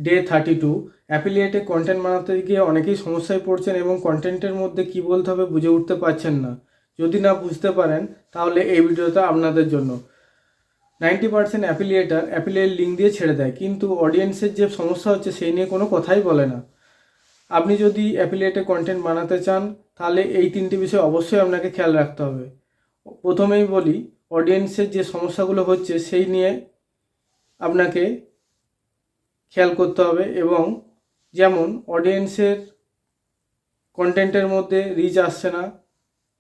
Day 32। অ্যাফিলিয়েটে content বানাতে গিয়ে অনেকেই সমস্যায় পড়ছেন এবং কন্টেন্টের মধ্যে কী বলতে হবে বুঝে উঠতে পারছেন না। যদি না বুঝতে পারেন তাহলে এই ভিডিওটা আপনাদের জন্য। 90% অ্যাফিলিয়েট লিঙ্ক দিয়ে ছেড়ে দেয়, কিন্তু অডিয়েন্সের যে সমস্যা হচ্ছে সেই নিয়ে কোনো কথাই বলে না। আপনি যদি অ্যাফিলিয়েটে কন্টেন্ট বানাতে চান তাহলে এই তিনটি বিষয় অবশ্যই আপনাকে খেয়াল রাখতে হবে। প্রথমেই বলি, অডিয়েন্সের যে সমস্যাগুলো হচ্ছে সেই নিয়ে আপনাকে খেয়াল করতে হবে, এবং যেমন অডিয়েন্সের কন্টেন্টের মধ্যে রিচ আসছে না,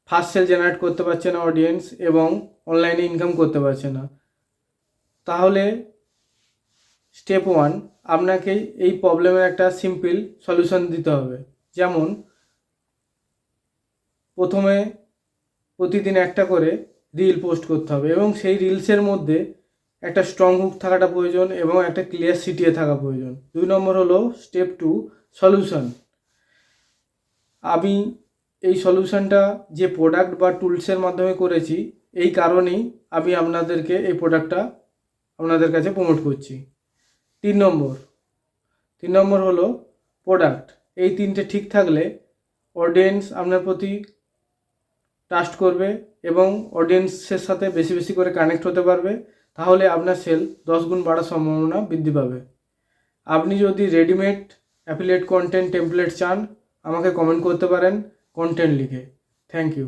ফার্স্ট সেল জেনারেট করতে পারছে না অডিয়েন্স, এবং অনলাইনে ইনকাম করতে পারছে না। তাহলে স্টেপ 1, আপনাকে এই প্রবলেমের একটা সিম্পল সলিউশন দিতে হবে। যেমন প্রথমে প্রতিদিন একটা করে রিল পোস্ট করতে হবে, এবং সেই রিলসের মধ্যে একটা স্ট্রং হুক থাকাটা প্রয়োজন এবং একটা ক্লিয়ার সিটিয়ে থাকা প্রয়োজন। 2 নম্বর হলো স্টেপ 2, সলিউশন। আমি এই সলিউশনটা যে প্রোডাক্ট বা টুলসের মাধ্যমে করেছি, এই কারণেই আমি আপনাদেরকে এই প্রোডাক্টটা আপনাদের কাছে প্রমোট করছি। 3 নম্বর হলো প্রোডাক্ট। এই তিনটে ঠিক থাকলে অডিয়েন্স আপনার প্রতি ট্রাস্ট করবে এবং অডিয়েন্সের সাথে বেশি বেশি করে কানেক্ট হতে পারবে, তাহলে আপনার সেল 10 গুণ বাড়ার সম্ভাবনা বৃদ্ধি পাবে। আপনি যদি রেডিমেড অ্যাফিলিয়েট কন্টেন্ট টেমপ্লেট চান, আমাকে কমেন্ট করতে পারেন কন্টেন্ট লিখে। Thank you.